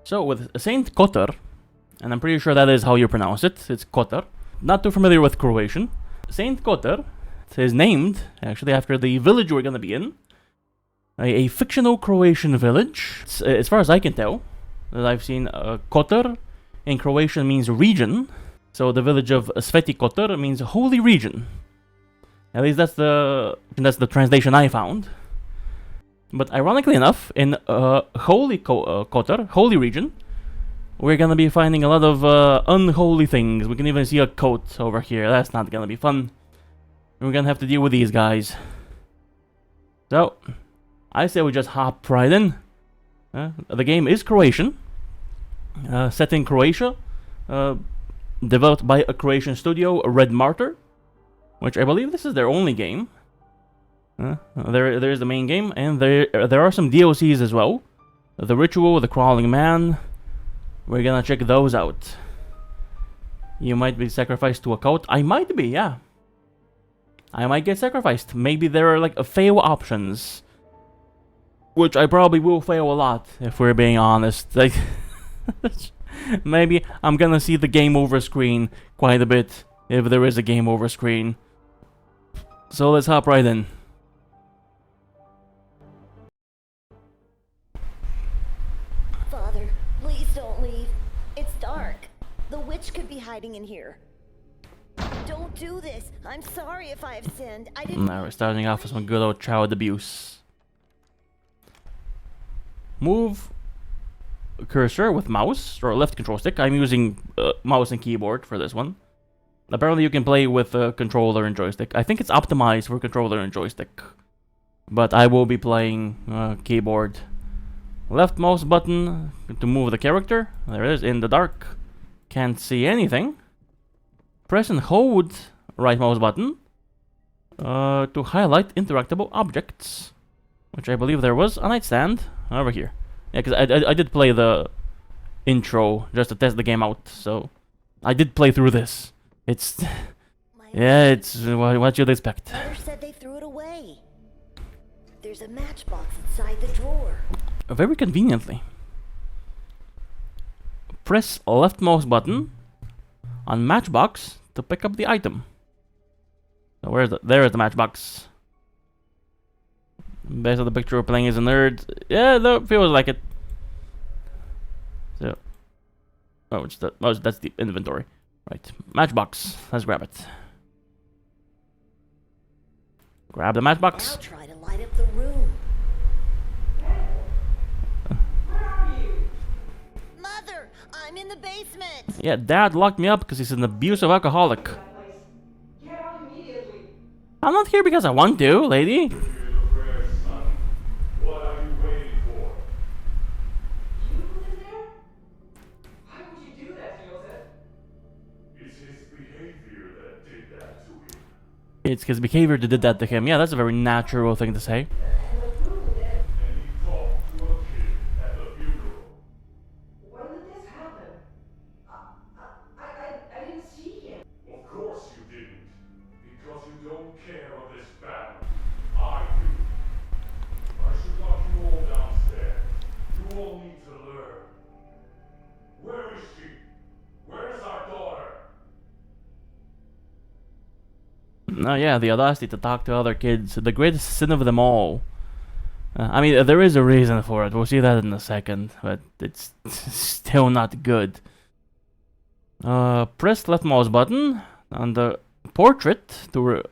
So with Saint Kotar, and I'm pretty sure that is how you pronounce it, it's Kotar. Not too familiar with Croatian. Saint Kotar is named, actually, after the village we're gonna be in. A fictional Croatian village. As far as I can tell, that I've seen, Kotar in Croatian means region. So the village of Sveti Kotar means holy region. At least that's the translation I found. But ironically enough, in holy Kotar, holy region, we're gonna be finding a lot of unholy things. We can even see a coat over here. That's not gonna be fun. We're gonna have to deal with these guys. So, I say we just hop right in. The game is Croatian. Set in Croatia. Developed by a Croatian studio, Red Martyr. Which I believe this is their only game. There's the main game, and there are some DLCs as well. The Ritual, The Crawling Man. We're gonna check those out. You might be sacrificed to a cult. I might be, yeah. I might get sacrificed. Maybe there are like fail options. Which I probably will fail a lot, if we're being honest. Like, maybe I'm gonna see the game over screen quite a bit, if there is a game over screen. So let's hop right in. Father, please don't leave. It's dark. The witch could be hiding in here. Don't do this. I'm sorry if I have sinned. I didn't. Now we're starting off with some good old child abuse. Move cursor with mouse or left control stick. I'm using mouse and keyboard for this one. Apparently you can play with controller and joystick. I think it's optimized for controller and joystick. But I will be playing keyboard. Left mouse button to move the character. There it is, in the dark. Can't see anything. Press and hold right mouse button to highlight interactable objects. Which I believe there was a nightstand over here. Yeah, because I did play the intro just to test the game out. So I did play through this. It's... yeah, it's what you'd expect. Mother said they threw it away. There's a matchbox inside the drawer. Very conveniently. Press left mouse button on matchbox to pick up the item. So there is the matchbox. Based on the picture we're playing as a nerd. Yeah, that feels like it. So, that's the inventory. Right, matchbox. Let's grab it. Grab the matchbox. I'll try to light up the room. Where are you? Mother, I'm in the basement. Yeah, Dad locked me up because he's an abusive alcoholic. Get out immediately. I'm not here because I want to, lady. What are you waiting for? You live there? Why would you do that, Joseph? It's his behavior that did that to him. It's his behavior that did that to him. Yeah, that's a very natural thing to say. And the funeral then? And he talked to a kid at the funeral. When did this happen? I didn't see him. Of course you didn't. Because you don't care of this family. I do. I should lock you all downstairs. You all need to learn. Where is she? Where's our daughter? Oh yeah, the audacity to talk to other kids. The greatest sin of them all. I mean, there is a reason for it. We'll see that in a second. But it's still not good. Press left mouse button on the portrait to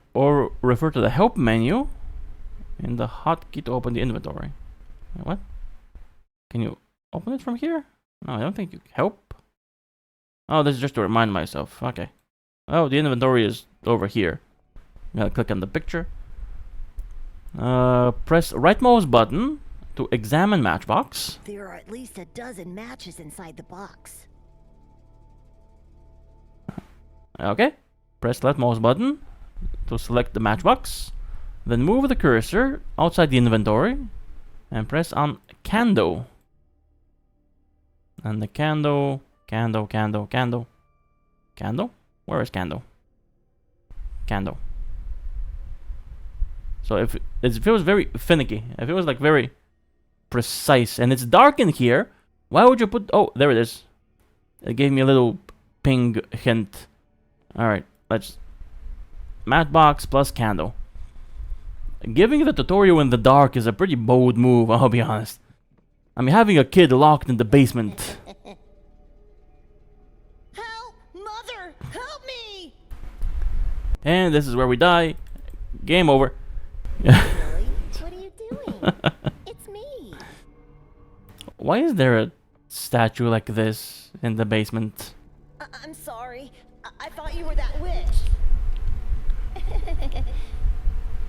refer to the help menu. And the hotkey to open the inventory. Wait, what? Can you open it from here? No, I don't think you help. Oh, this is just to remind myself. Okay. Oh, the inventory is over here. Gotta click on the picture. Press right mouse button to examine matchbox. There are at least a dozen matches inside the box. Okay. Press left mouse button to select the matchbox. Then move the cursor outside the inventory and press on candle. And the candle. Candle? Where is candle? Candle. So if it feels very finicky. It feels like very precise. And it's dark in here, Why would you put... Oh, there it is. It gave me a little ping hint. Alright, let's... Matte box plus candle. Giving the tutorial in the dark is a pretty bold move, I'll be honest. I mean, having a kid locked in the basement. Help! Mother! Help me! And this is where we die. Game over. Lily, what are you doing? It's me. Why is there a statue like this in the basement? I'm sorry. I thought you were that witch.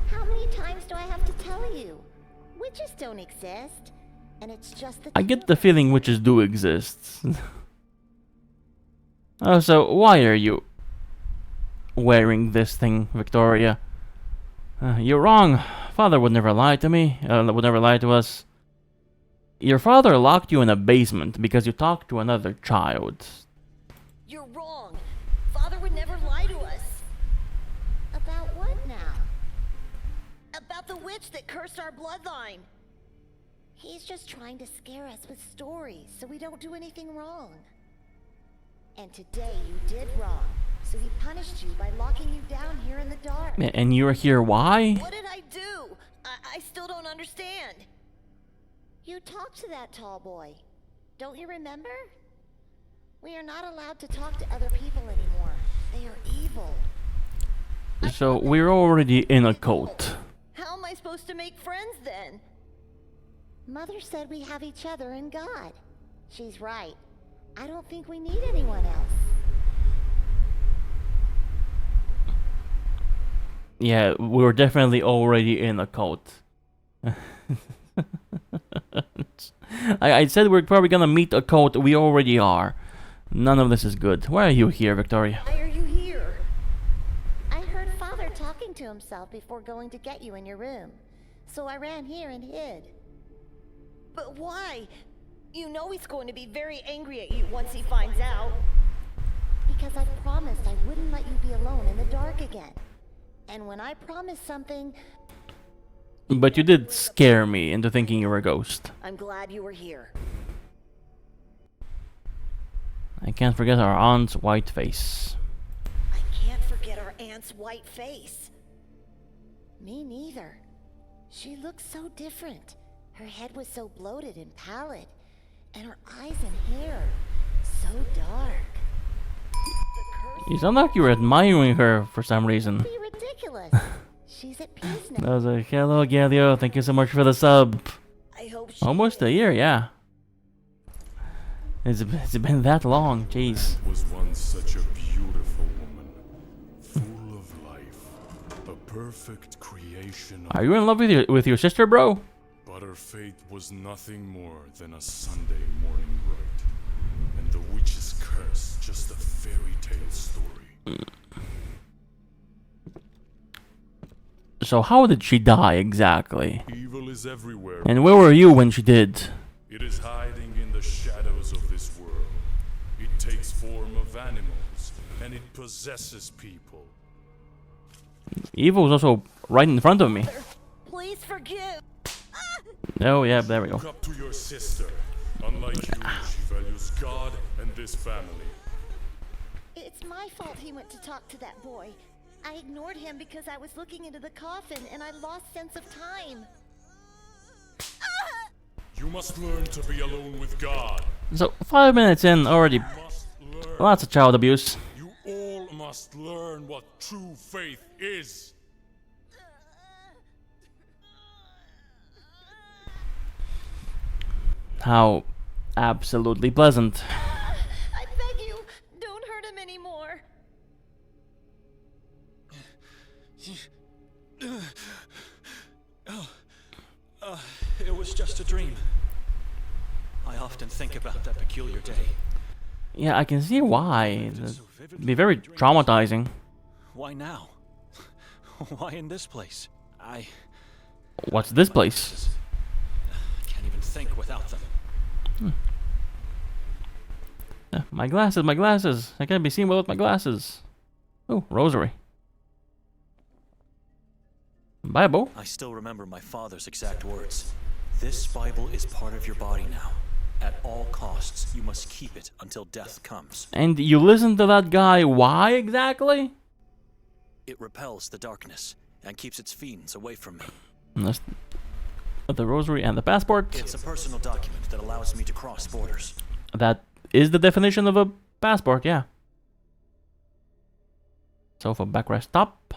How many times do I have to tell you? Witches don't exist. And it's just the I get the feeling witches do exist. Oh, so why are you wearing this thing, Victoria? You're wrong. Father would never lie to me. Would never lie to us. Your father locked you in a basement because you talked to another child. You're wrong. Father would never lie to us. About what now? About the witch that cursed our bloodline. He's just trying to scare us with stories so we don't do anything wrong. And today you did wrong, so he punished you by locking you down here in the dark. And you're here why? What did I do? I still don't understand. You talked to that tall boy. Don't you remember? We are not allowed to talk to other people anymore. They are evil. So we're already in a cult. How am I supposed to make friends then? Mother said we have each other and God. She's right. I don't think we need anyone else. Yeah, we're definitely already in a cult. I said we're probably gonna meet a cult. We already are. None of this is good. Why are you here, Victoria? Why are you here? I heard Father talking to himself before going to get you in your room. So I ran here and hid. But why? You know he's going to be very angry at you once he finds out. Because I promised I wouldn't let you be alone in the dark again. And when I promise something... But you did scare me into thinking you were a ghost. I'm glad you were here. I can't forget our aunt's white face. I can't forget our aunt's white face. Me neither. She looked so different. Her head was so bloated and pallid. And her eyes and hair, so dark. You sound like you were admiring her for some reason. Be ridiculous. She's at peace now. I was like, hello, Galio. Thank you so much for the sub. I hope she Almost a year, yeah. It's been that long, jeez. Was once such a beautiful woman, full of life, a perfect creation. Are you in love with your sister, bro? But her fate was nothing more than a Sunday morning rite, and the witch's curse just a fairy tale story. So how did she die exactly? Evil is everywhere. And where were you when she did? It is hiding in the shadows of this world. It takes form of animals, and it possesses people. Evil was also right in front of me. please forgive. Oh yeah, there we go. Look up to your sister. Unlike you, she values God and this family. It's my fault he went to talk to that boy. I ignored him because I was looking into the coffin and I lost sense of time. You must learn to be alone with God. So 5 minutes in already, You must learn. lots of child abuse. You all must learn what true faith is. How absolutely pleasant. I beg you, don't hurt him anymore. It was just a dream. I often think about that peculiar day. Yeah, I can see why. It'd be very traumatizing. Why now? Why in this place? What's this place? I can't even think without them. My glasses, my glasses. I can't be seen without my glasses. Oh, rosary. Bible. I still remember my father's exact words. This Bible is part of your body now. At all costs. you must keep it until death comes. And you listen to that guy, why exactly? It repels the darkness and keeps its fiends away from me. And that's the rosary and the passport. It's a personal document that allows me to cross borders. That is the definition of a passport, yeah. Sofa backrest top.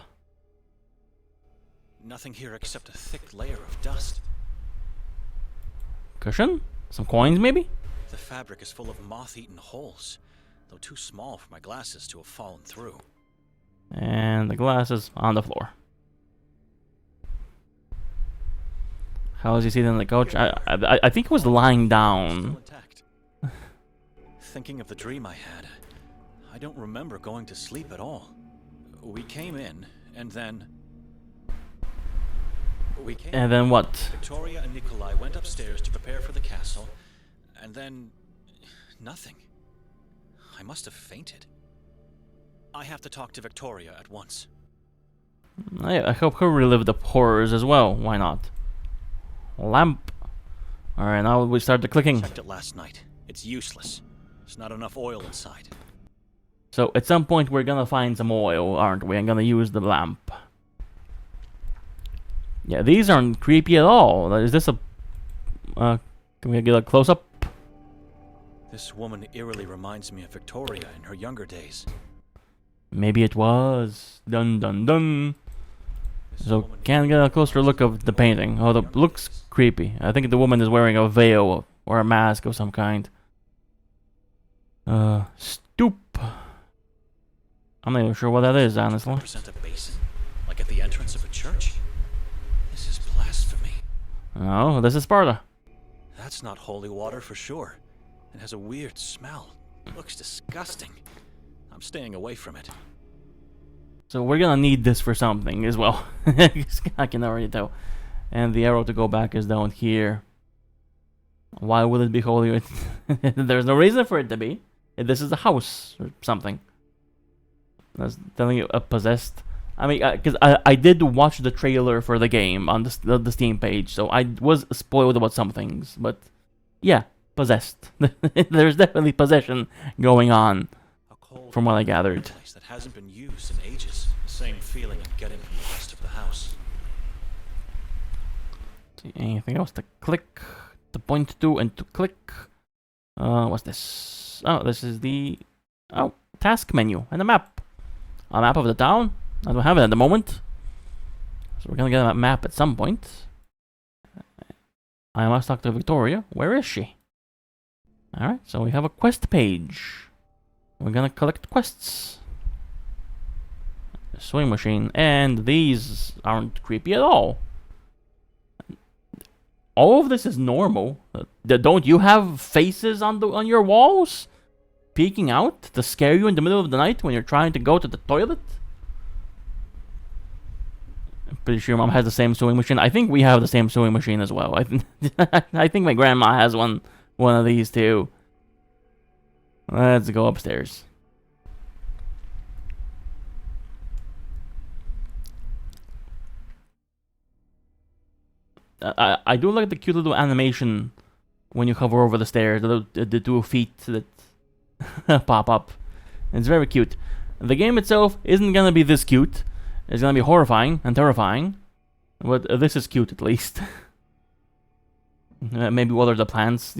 Nothing here except a thick layer of dust. Cushion? Some coins, maybe? The fabric is full of moth-eaten holes, though too small for my glasses to have fallen through. And the glasses on the floor. How is he sitting on the couch? I think he was lying down. Still intact. Thinking of the dream I had, I don't remember going to sleep at all. We came in, and then... And then what? Victoria and Nikolay went upstairs to prepare for the castle, and then... nothing. I must have fainted. I have to talk to Victoria at once. I hope her relive the horrors as well. Why not? Lamp. Alright, now we start the clicking. Checked it last night. It's useless. There's not enough oil inside. So at some point we're gonna find some oil, aren't we? I'm gonna use the lamp. Yeah, these aren't creepy at all. Is this a... can we get a close-up? This woman eerily reminds me of Victoria in her younger days. Maybe it was. Dun dun dun. So can't get a closer look of the painting. Oh, the looks creepy. I think the woman is wearing a veil or a mask of some kind. Stoop. I'm not even sure what that is, honestly. Represent a basin, like at the entrance of a church. This is blasphemy. Oh, this is Sparta. That's not holy water for sure. It has a weird smell. It looks disgusting. I'm staying away from it. So we're gonna need this for something as well. I can already tell. And the arrow to go back is down here. Why would it be holy? There's no reason for it to be. This is a house or something. That's telling you a possessed. I mean, because I did watch the trailer for the game on the Steam page, so I was spoiled about some things. But yeah, possessed. There's definitely possession going on, from what I gathered. Place that hasn't been used in ages. The same feeling I'm getting from the rest of the house. See anything else to click, to point to, and to click? What's this? Oh, this is the task menu and a map. A map of the town. I don't have it at the moment, so we're gonna get a map at some point. I must talk to Victoria. Where is she? Alright, so we have a quest page. We're gonna collect quests. A sewing machine, and these aren't creepy at all. All of this is normal. Don't you have faces on your walls? Peeking out to scare you in the middle of the night when you're trying to go to the toilet? I'm pretty sure Mom has the same sewing machine. I think we have the same sewing machine as well. I think my grandma has one of these too. Let's go upstairs. I do like the cute little animation when you hover over the stairs. The 2 feet that pop up. It's very cute. The game itself isn't gonna be this cute. It's gonna be horrifying and terrifying, but this is cute at least. Maybe water the plants,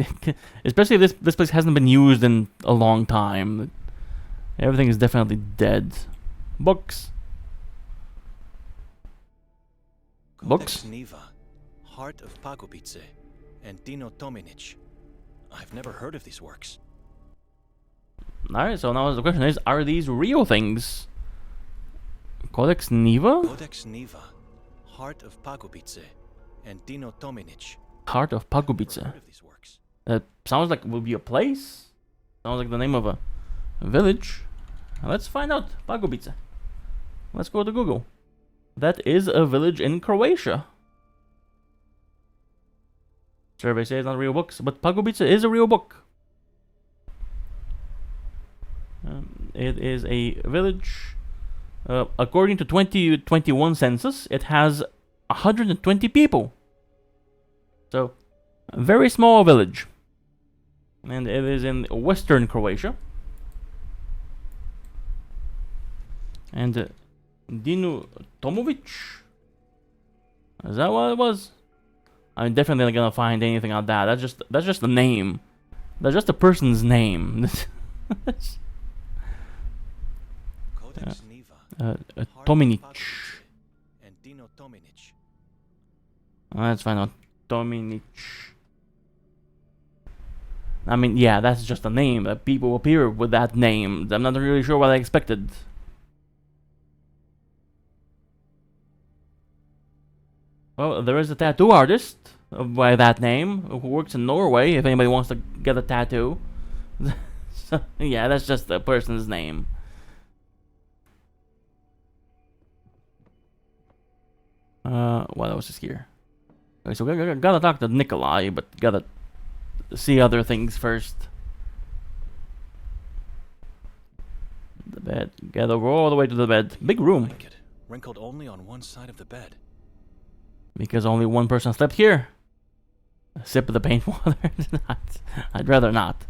especially if this place hasn't been used in a long time. Everything is definitely dead. Books. Books. Niva, Heart of Pagopice, and Dino Tominic. I've never heard of these works. Alright, so now the question is, are these real things? Codex Niva? Codex Niva, Heart of Pagopice, and Dino Tominic. Heart of Pagopice. That sounds like it will be a place. Sounds like the name of a village. Let's find out. Pagopice. Let's go to Google. That is a village in Croatia. Survey says not real books, but Pagopice is a real book. It is a village. According to 2021 census, it has 120 people. So, a very small village. And it is in Western Croatia. And Dinu Tomovic? Is that what it was? I'm definitely not gonna find anything on that. That's just a name. That's just a person's name. Codex Niva. Tominic. And Dino Tominic. Let's find out. Tominic. I mean, yeah, that's just a name. That people appear with that name. I'm not really sure what I expected. Well, there is a tattoo artist by that name who works in Norway. If anybody wants to get a tattoo, so, yeah, that's just the person's name. What else is here? Okay, so we gotta talk to Nikolay, but gotta see other things first. The bed. Gotta go all the way to the bed. Big room. Blanket, wrinkled only on one side of the bed. Because only one person slept here. A sip of the paint water? I'd rather not.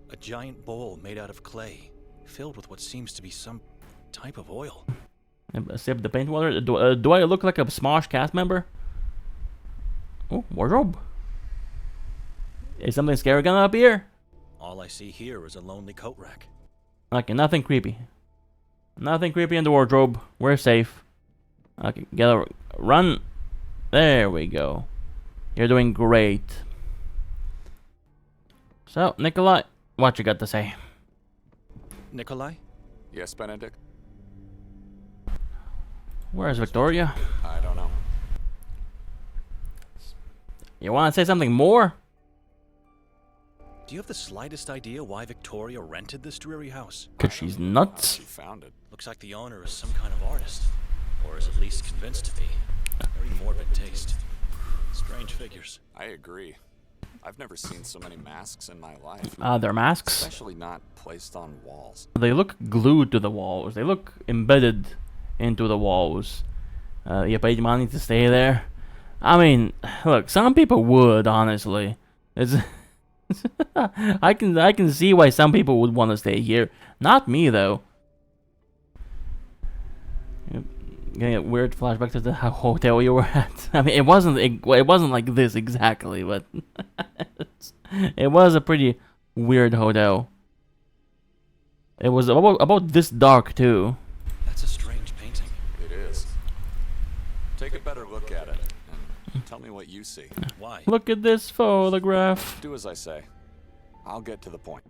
A giant bowl made out of clay, filled with what seems to be some type of oil. A sip of the paint water? Do I look like a Smosh cast member? Oh, wardrobe. Is something scary gonna appear? All I see here is a lonely coat rack. Okay, nothing creepy. Nothing creepy in the wardrobe. We're safe. Okay, gotta run. There we go. You're doing great. So, Nikolay, what you got to say? Nikolay? Yes, Benedict? Where's Victoria? I don't know. You want to say something more? Do you have the slightest idea why Victoria rented this dreary house? Cause she's nuts. She found it. Looks like the owner is some kind of artist. Or is at least convinced to be. Very morbid taste. Strange figures. I agree. I've never seen so many masks in my life. They're masks. Especially not placed on walls. They look glued to the walls. They look embedded into the walls. You paid money to stay there. I mean, look, some people would, honestly. It's I can see why some people would want to stay here. Not me though. Getting a weird flashback to the hotel you were at. I mean, it wasn't like this exactly, but it was a pretty weird hotel. It was about this dark too. That's a strange painting. It is. Take a better look at it and tell me what you see. Why? Look at this photograph. Do as I say. I'll get to the point.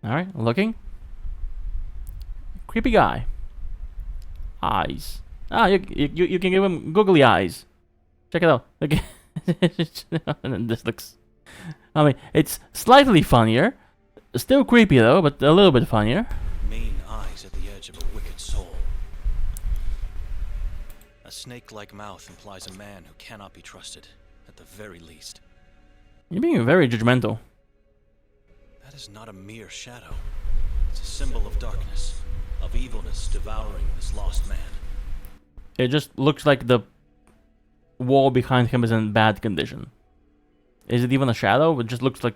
All right, looking. Creepy guy. Eyes. You can give him googly eyes. Check it out. Look. And this looks. I mean, it's slightly funnier. Still creepy though, but a little bit funnier. Mean eyes at the edge of a wicked soul. A snake-like mouth implies a man who cannot be trusted, at the very least. You're being very judgmental. That is not a mere shadow. It's a symbol of darkness, of evilness devouring this lost man. It just looks like the wall behind him is in bad condition. Is it even a shadow? It just looks like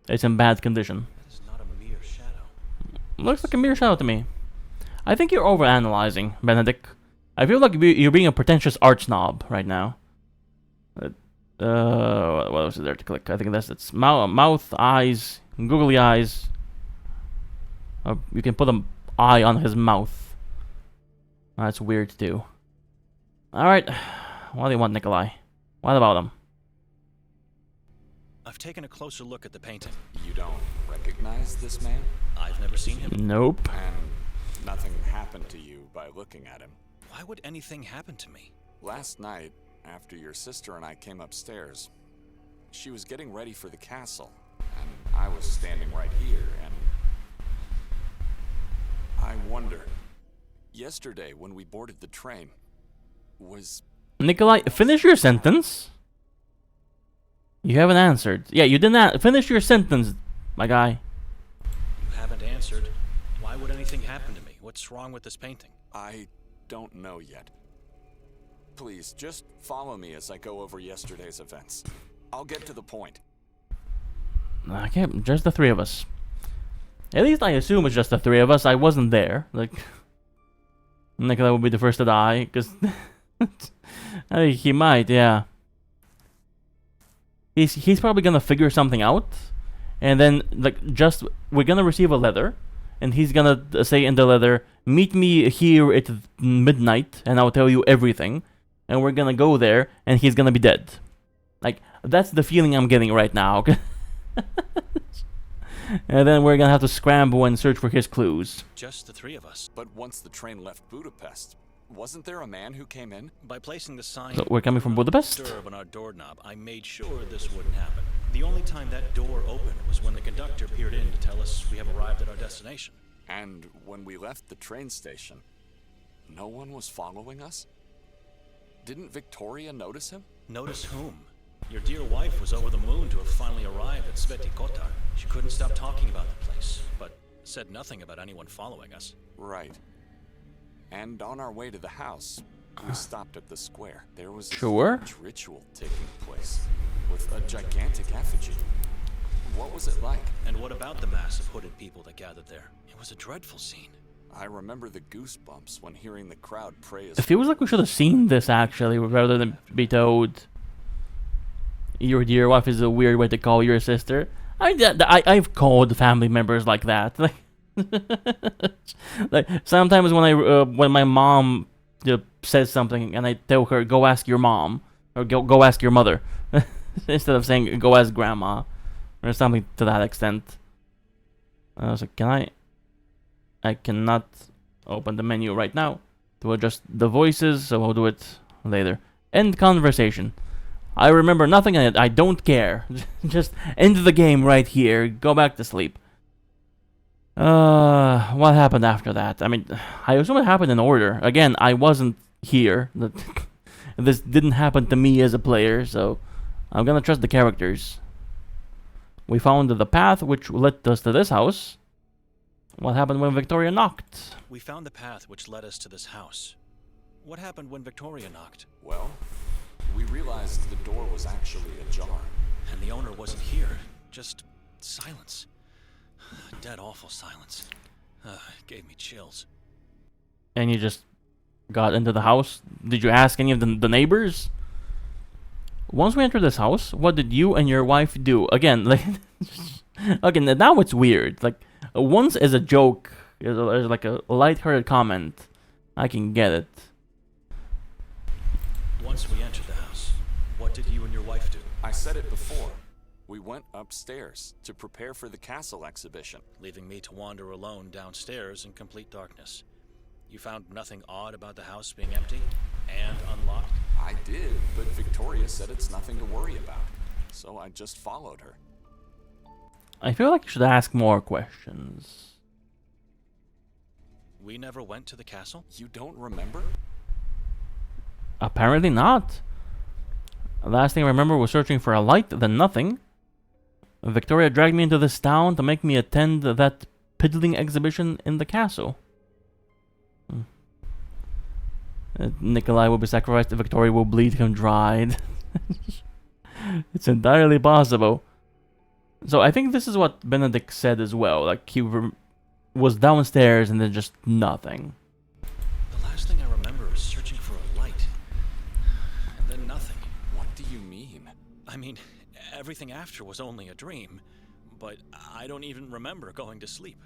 it's in bad condition. That is not a mere shadow. Looks like a mere shadow to me. I think you're overanalyzing, Benedict. I feel like you're being a pretentious art snob right now. What else is there to click? I think it's mouth, eyes, googly eyes. You can put an eye on his mouth. That's weird too. Alright. What do you want, Nikolay? What about him? I've taken a closer look at the painting. You don't recognize this man? I've never seen him. Nope. And nothing happened to you by looking at him. Why would anything happen to me? Last night, after your sister and I came upstairs, she was getting ready for the castle, and I was standing right here, and I wonder, yesterday when we boarded the train, was... Nikolay, finish your sentence. You haven't answered. Yeah, you didn't finish your sentence, my guy. You haven't answered. Why would anything happen to me? What's wrong with this painting? I don't know yet. Please, just follow me as I go over yesterday's events. I'll get to the point. Okay, just the three of us. At least I assume it's just the three of us. I wasn't there. Like, Nikolay would be the first to die, because he might, yeah. He's probably gonna figure something out, and then we're gonna receive a letter, and he's gonna say in the letter, "Meet me here at midnight, and I'll tell you everything." And we're gonna go there, and he's gonna be dead. Like, that's the feeling I'm getting right now. And then we're gonna have to scramble and search for his clues. Just the three of us. But once the train left Budapest, wasn't there a man who came in? By placing the sign So we're coming from Budapest? disturb on our doorknob, I made sure this wouldn't happen. The only time that door opened was when the conductor peered in to tell us we have arrived at our destination. And when we left the train station, no one was following us? Didn't Victoria notice him? Notice whom? Your dear wife was over the moon to have finally arrived at Kotar. She couldn't stop talking about the place, but said nothing about anyone following us. Right. And on our way to the house, we stopped at the square. There was a Sure. huge ritual taking place, with a gigantic effigy. What was it like? And what about the mass of hooded people that gathered there? It was a dreadful scene. I remember the goosebumps when hearing the crowd pray as It feels like we should have seen this, actually, rather than be told your dear wife is a weird way to call your sister. I've called family members like that. Like sometimes when my mom says something and I tell her, "Go ask your mom," or "Go ask your mother," instead of saying, "Go ask grandma," or something to that extent. I was like, I cannot open the menu right now to adjust the voices, so I'll do it later. End conversation. I remember nothing and I don't care. Just end the game right here. Go back to sleep. What happened after that? I mean, I assume it happened in order. Again, I wasn't here. This didn't happen to me as a player, so I'm gonna trust the characters. We found the path which led us to this house. What happened when Victoria knocked? We found the path which led us to this house. What happened when Victoria knocked? well. We realized the door was actually ajar. And the owner wasn't here. Just silence. Dead awful silence. It gave me chills. And you just got into the house? Did you ask any of the neighbors? Once we entered this house, what did you and your wife do? Again, now it's weird. Like, once as a joke, as like a lighthearted comment, I can get it. Once we entered the house, what did you and your wife do? I said it before. We went upstairs to prepare for the castle exhibition. Leaving me to wander alone downstairs in complete darkness. You found nothing odd about the house being empty and unlocked? I did, but Victoria said it's nothing to worry about. So I just followed her. I feel like you should ask more questions. We never went to the castle? You don't remember? Apparently not. The last thing I remember was searching for a light, then nothing. Victoria dragged me into this town to make me attend that piddling exhibition in the castle. Nikolay will be sacrificed, Victoria will bleed him dry. It's entirely possible. So I think this is what Benedict said as well. Like, he was downstairs and then just nothing. The last thing I remember is searching for a light. And then nothing. What do you mean? I mean, everything after was only a dream. But I don't even remember going to sleep.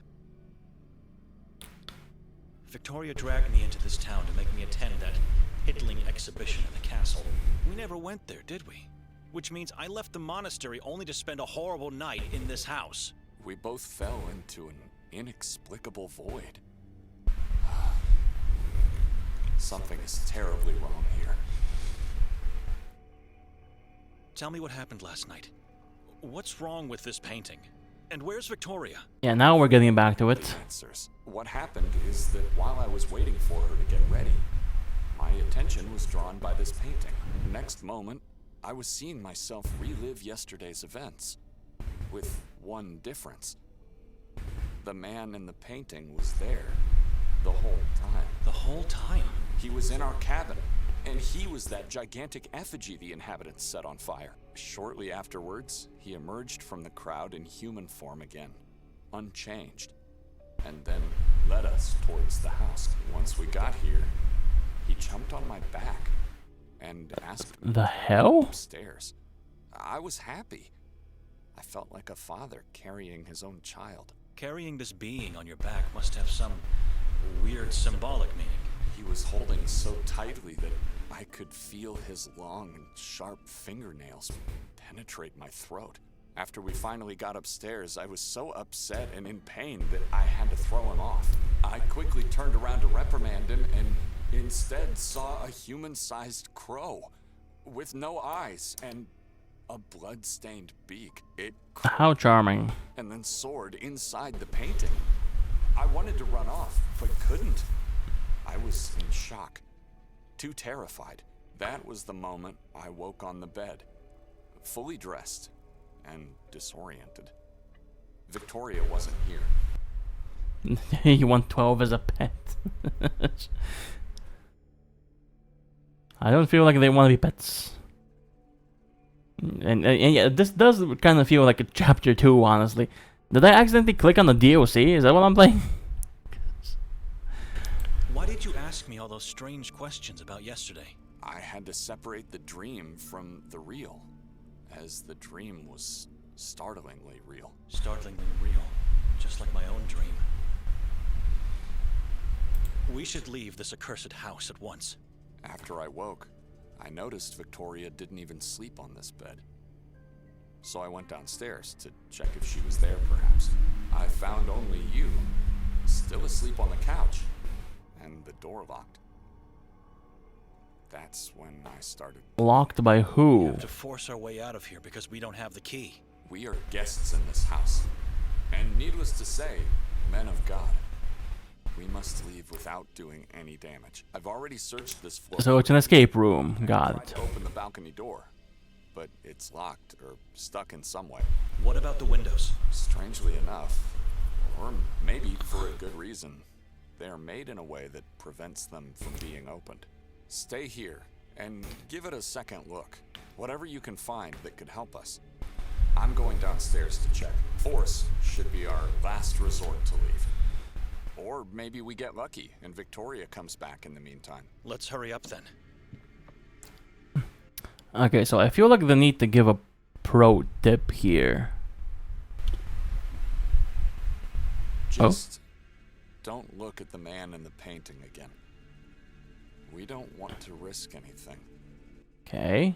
Victoria dragged me into this town to make me attend that piddling exhibition at the castle. We never went there, did we? Which means I left the monastery only to spend a horrible night in this house. We both fell into an inexplicable void. Something is terribly wrong here. Tell me what happened last night. What's wrong with this painting? And where's Victoria? Yeah, now we're getting back to it. Answers. What happened is that while I was waiting for her to get ready, my attention was drawn by this painting. Next moment, I was seeing myself relive yesterday's events, with one difference. The man in the painting was there the whole time. The whole time? He was in our cabin, And he was that gigantic effigy the inhabitants set on fire. Shortly afterwards, he emerged from the crowd in human form again, unchanged, and then led us towards the house. Once we got here, he jumped on my back and asked me The to hell? go upstairs. I was happy. I felt like a father carrying his own child. Carrying this being on your back must have some weird symbolic meaning. He was holding so tightly that I could feel his long and sharp fingernails penetrate my throat. After we finally got upstairs, I was so upset and in pain that I had to throw him off. I quickly turned around to reprimand him and instead saw a human-sized crow with no eyes and a blood-stained beak. It How charming. and then soared inside the painting. I wanted to run off, but couldn't. I was in shock, too terrified. That was the moment I woke on the bed, fully dressed and disoriented. Victoria wasn't here. You want 12 as a pet. I don't feel like they want to be pets. And yeah, this does kind of feel like a chapter 2, honestly. Did I accidentally click on the DOC? Is that what I'm playing? Why did you ask me all those strange questions about yesterday? I had to separate the dream from the real, as the dream was startlingly real. Startlingly real, just like my own dream. We should leave this accursed house at once. After I woke, I noticed Victoria didn't even sleep on this bed. So I went downstairs to check if she was there, perhaps. I found only you, still asleep on the couch, and the door locked. That's when I started. Locked by We who? have to force our way out of here because we don't have the key. We are guests in this house, and needless to say, men of God. We must leave without doing any damage. I've already searched this floor. So it's an escape room. Got Tried it. to open the balcony door, but it's locked or stuck in some way. What about the windows? Strangely enough, or maybe for a good reason, they are made in a way that prevents them from being opened. Stay here and give it a second look. Whatever you can find that could help us. I'm going downstairs to check. Force should be our last resort to leave. Or maybe we get lucky and Victoria comes back in the meantime. Let's hurry up then. Okay, so I feel like the need to give a pro tip here. Just don't look at the man in the painting again. We don't want to risk anything. Okay.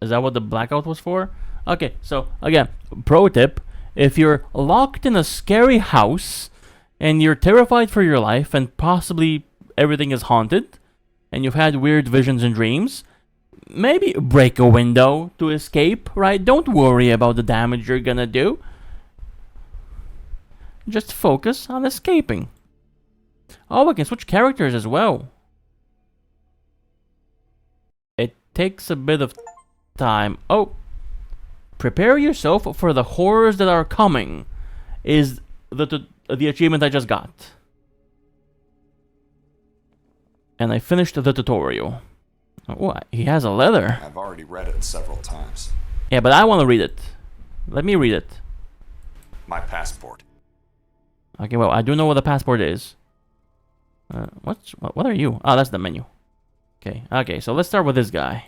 Is that what the blackout was for? Okay, so again, pro tip. If you're locked in a scary house and you're terrified for your life and possibly everything is haunted and you've had weird visions and dreams, maybe break a window to escape, right? Don't worry about the damage you're gonna do. Just focus on escaping. Oh, we can switch characters as well. It takes a bit of time. Oh, prepare yourself for the horrors that are coming is the achievement I just got. And I finished the tutorial. Oh, he has a letter. I've already read it several times. Yeah, but I want to read it. Let me read it. My passport. Okay, well, I do know what the passport is. What are you? Oh, that's the menu. Okay, so let's start with this guy.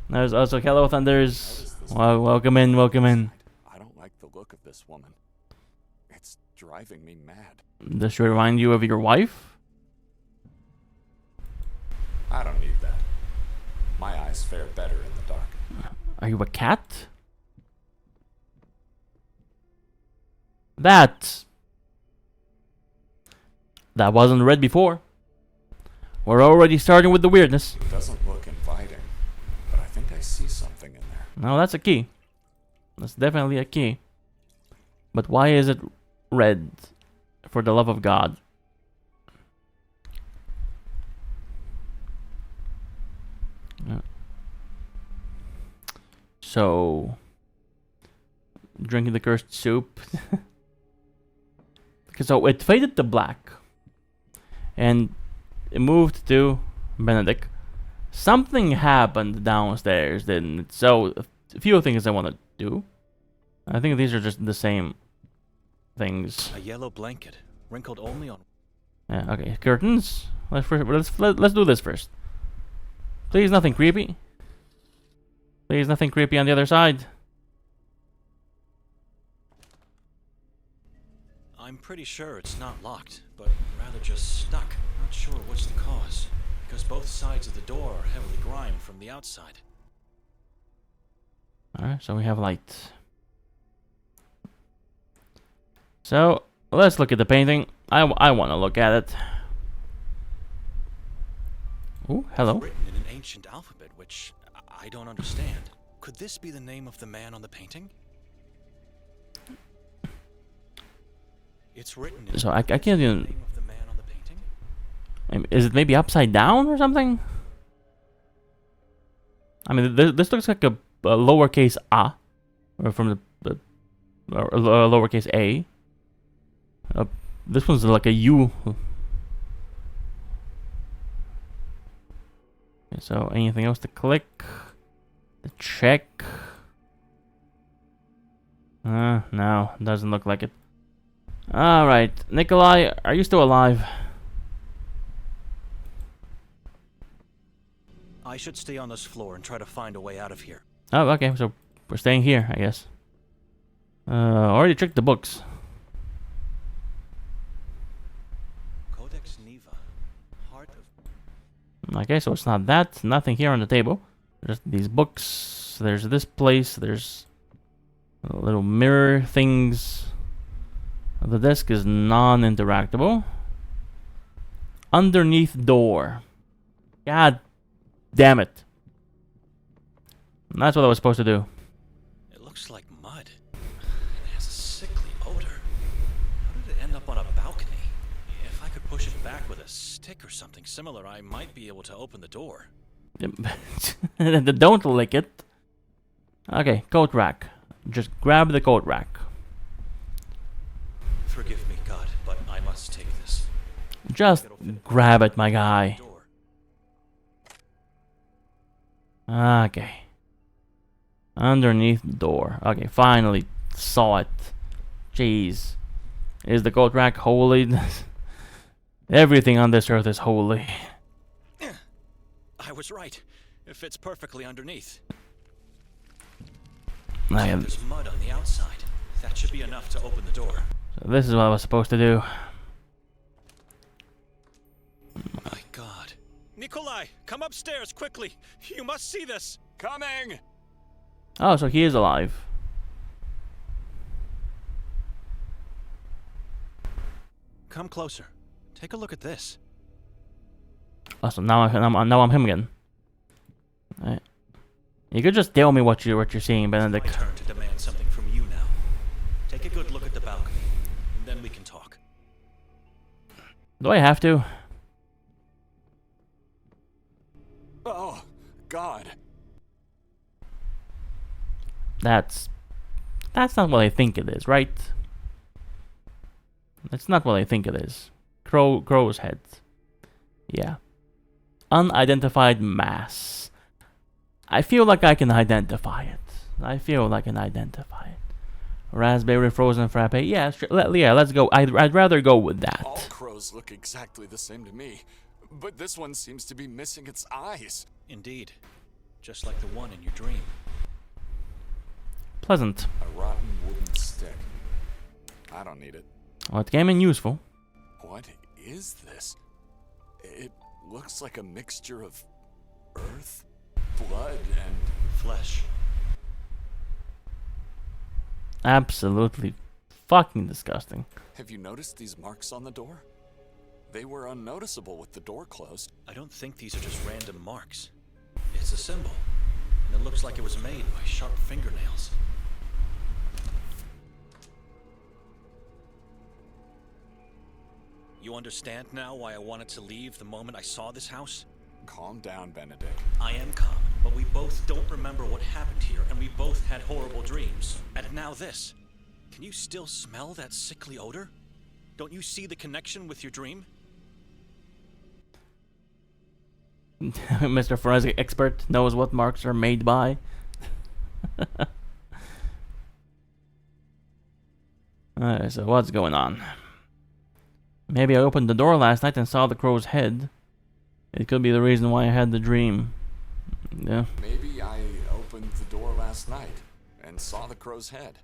There's also Hello Thunders. Well, welcome in. I don't like the look of this woman. It's driving me mad. Does she remind you of your wife? I don't need that. My eyes fare better in the dark. Are you a cat? That wasn't read before. We're already starting with the weirdness. It doesn't look inviting, but I think I see something in there. No, that's a key. That's definitely a key. But why is it red? For the love of God. So, drinking the cursed soup. So it faded to black. And it moved to Benedict. Something happened downstairs, didn't it? So, a few things I want to do. I think these are just the same things. A yellow blanket, wrinkled only on... Yeah, okay. Curtains. Let's do this first. Please, nothing creepy. Please, nothing creepy on the other side. I'm pretty sure it's not locked, but rather just stuck. Not sure what's the cause, because both sides of the door are heavily grimed from the outside. Alright, so we have light. So, let's look at the painting. I want to look at it. Ooh, hello. It's written in an ancient alphabet, which I don't understand. Could this be the name of the man on the painting? It's written in So I can't the even... name of the man on the painting? Is it maybe upside down or something? I mean, this looks like a lowercase a, or from the lowercase a. This one's like a U. Okay, so anything else to click? To check? No, doesn't look like it. Alright, Nikolay, are you still alive? I should stay on this floor and try to find a way out of here. Oh, okay, so we're staying here, I guess. Already checked the books. Codex Neva, Heart of... Okay, so it's not that. Nothing here on the table. Just these books. There's this place. There's little mirror things. The desk is non-interactable. Underneath door. God damn it. That's what I was supposed to do. It looks like mud. It has a sickly odor. How did it end up on a balcony? If I could push it back with a stick or something similar, I might be able to open the door. Don't lick it. Okay, coat rack. Just grab the coat rack. Forgive me, God, but I must take this. Just grab it, my guy. Okay. Underneath the door. Okay, finally saw it. Jeez. Is the coat rack holy? Everything on this earth is holy. I was right. It fits perfectly underneath. There's mud on the outside. That should be enough to open the door. So this is what I was supposed to do. My God. Nikolay, come upstairs quickly. You must see this. Coming! Oh, so he is alive. Come closer. Take a look at this. Awesome. Now I'm him again. Alright. You could just tell me what you're seeing, Benedict. It's my turn to demand something from you now. Take a good look at the balcony, and then we can talk. Do I have to? Oh, God. That's not what I think it is, right? That's not what I think it is. Crow's head. Yeah. Unidentified mass. I feel like I can identify it. Raspberry frozen frappe. Yeah, sure. Let's go. I'd rather go with that. All crows look exactly the same to me, but this one seems to be missing its eyes. Indeed. Just like the one in your dream. Pleasant. A rotten wooden stick. I don't need it. Well, it came in useful. What is this? It looks like a mixture of earth, blood, and flesh. Absolutely fucking disgusting. Have you noticed these marks on the door? They were unnoticeable with the door closed. I don't think these are just random marks. It's a symbol, and it looks like it was made by sharp fingernails. You understand now why I wanted to leave the moment I saw this house? Calm down, Benedict. I am calm, but we both don't remember what happened here, and we both had horrible dreams. And now this. Can you still smell that sickly odor? Don't you see the connection with your dream? Mr. Forensic Expert knows what marks are made by. Alright, so what's going on? Maybe I opened the door last night and saw the crow's head. It could be the reason why I had the dream. Yeah. Maybe I opened the door last night and saw the crow's head.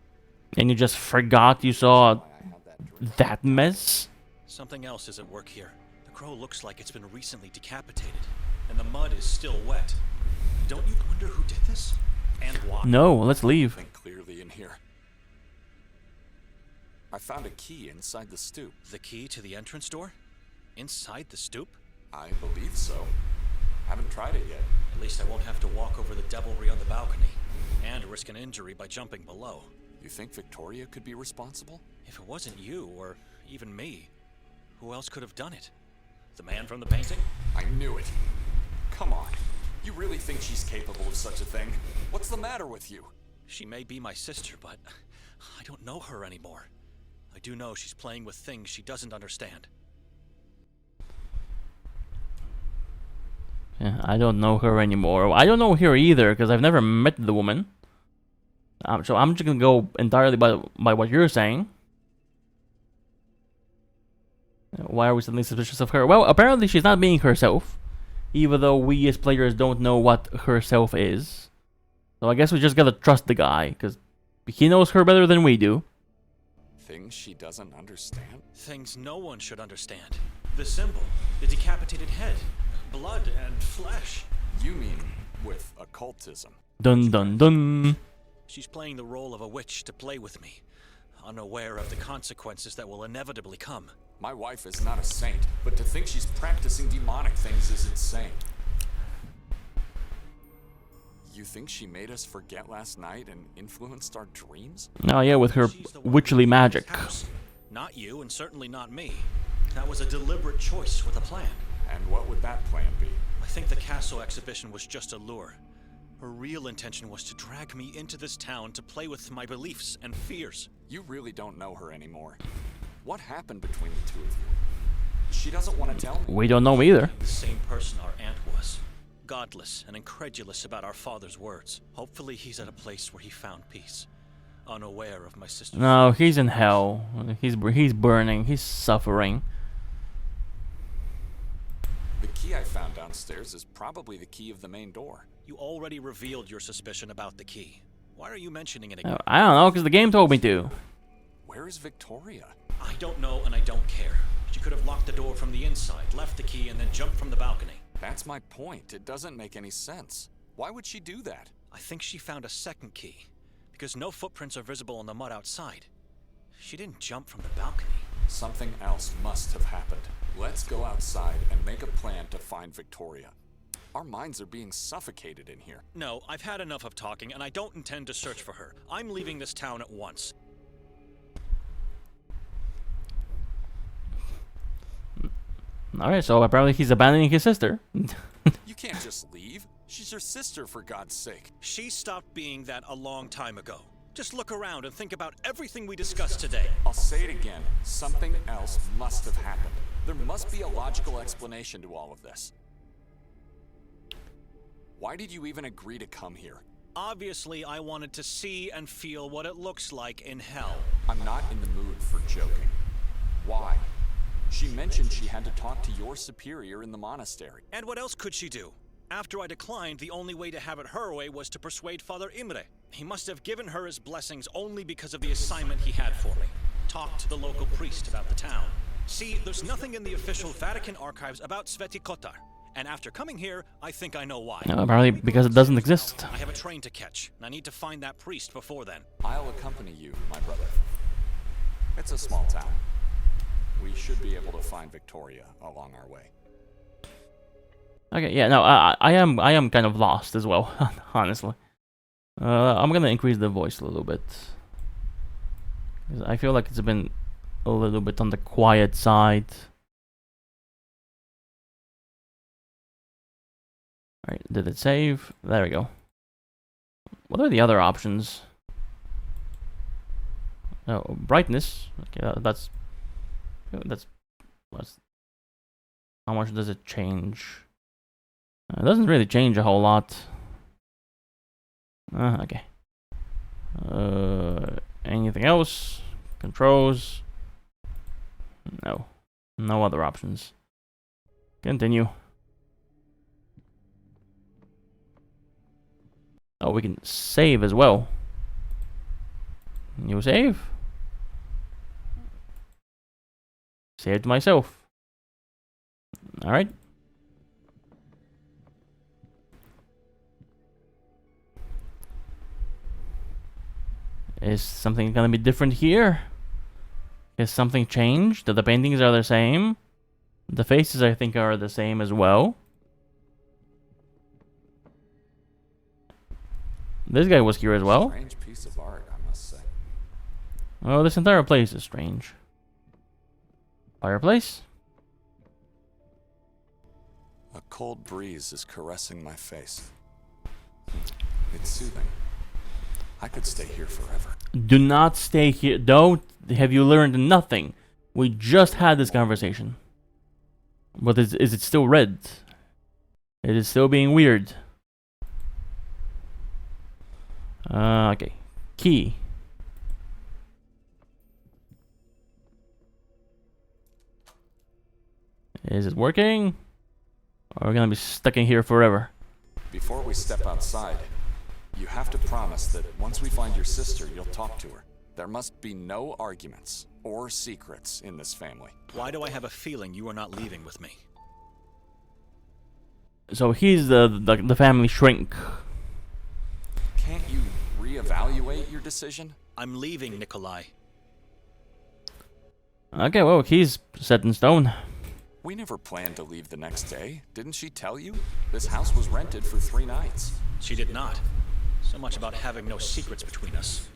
And you just forgot you saw Why I had that dream. that mess? Something else is at work here. The crow looks like it's been recently decapitated, and the mud is still wet. Don't you wonder who did this? And why? No, let's leave. Think clearly in here. I found a key inside the stoop. The key to the entrance door? Inside the stoop? I believe so. Haven't tried it yet. At least I won't have to walk over the devilry on the balcony, and risk an injury by jumping below. You think Victoria could be responsible? If it wasn't you, or even me, who else could have done it? The man from the painting? I knew it. Come on. You really think she's capable of such a thing? What's the matter with you? She may be my sister, but I don't know her anymore. I do know she's playing with things she doesn't understand. Yeah, I don't know her anymore. I don't know her either, because I've never met the woman. So I'm just gonna go entirely by what you're saying. Why are we suddenly suspicious of her? Well, apparently she's not being herself. Even though we as players don't know what herself is. So I guess we just gotta trust the guy, because he knows her better than we do. Things she doesn't understand? Things no one should understand. The symbol, the decapitated head, blood and flesh. You mean with occultism? Dun dun dun. She's playing the role of a witch to play with me, unaware of the consequences that will inevitably come. My wife is not a saint, but to think she's practicing demonic things is insane. You think she made us forget last night and influenced our dreams? Oh yeah, with her She's the one witchly who magic. built this house. Not you, and certainly not me. That was a deliberate choice with a plan. And what would that plan be? I think the castle exhibition was just a lure. Her real intention was to drag me into this town to play with my beliefs and fears. You really don't know her anymore. What happened between the two of you? She doesn't want to tell me. We don't know either. The same person our aunt was. Godless and incredulous about our father's words. Hopefully he's at a place where he found peace. Unaware of my sister's... No, he's in hell. He's burning. He's suffering. The key I found downstairs is probably the key of the main door. You already revealed your suspicion about the key. Why are you mentioning it again? I don't know, because the game told me to. Where is Victoria? I don't know and I don't care. She could have locked the door from the inside, left the key, and then jumped from the balcony. That's my point. It doesn't make any sense. Why would she do that? I think she found a second key, because no footprints are visible on the mud outside. She didn't jump from the balcony. Something else must have happened. Let's go outside and make a plan to find Victoria. Our minds are being suffocated in here. No, I've had enough of talking, and I don't intend to search for her. I'm leaving this town at once. Alright, so apparently he's abandoning his sister. You can't just leave. She's your sister, for God's sake. She stopped being that a long time ago. Just look around and think about everything we discussed today. I'll say it again. Something else must have happened. There must be a logical explanation to all of this. Why did you even agree to come here? Obviously, I wanted to see and feel what it looks like in hell. I'm not in the mood for joking. Why? She mentioned she had to talk to your superior in the monastery. And what else could she do? After I declined, the only way to have it her way was to persuade Father Imre. He must have given her his blessings only because of the assignment he had for me. Talk to the local priest about the town. See, there's nothing in the official Vatican archives about Sveti Kotar. And after coming here, I think I know why. Apparently because it doesn't exist. I have a train to catch, and I need to find that priest before then. I'll accompany you, my brother. It's a small town. We should be able to find Victoria along our way. Okay, yeah, no, I am kind of lost as well, honestly. I'm gonna increase the voice a little bit. 'Cause I feel like it's been a little bit on the quiet side. Alright, did it save? There we go. What are the other options? Oh, brightness. Okay, that's how much does it change? It doesn't really change a whole lot. Okay. Anything else? Controls? No. No other options. Continue. Oh, we can save as well. New save? Saved myself. Alright. Is something gonna be different here? Is something changed? The paintings are the same. The faces, I think, are the same as well. This guy was here as well. Strange piece of art, I must say. Oh, this entire place is strange. Fireplace? A cold breeze is caressing my face. It's soothing. I could stay here forever. Do not stay here. Don't. Have you learned nothing? We just had this conversation. But is it still red? It is still being weird. Okay. Key. Is it working? Or are we gonna be stuck in here forever? Before we step outside, you have to promise that once we find your sister, you'll talk to her. There must be no arguments or secrets in this family. Why do I have a feeling you are not leaving with me? So he's the family shrink. Can't you reevaluate your decision? I'm leaving, Nikolay. Okay, well, he's set in stone. We never planned to leave the next day. Didn't she tell you? This house was rented for 3 nights. She did not. So much about having no secrets between us.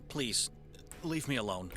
Please, leave me alone.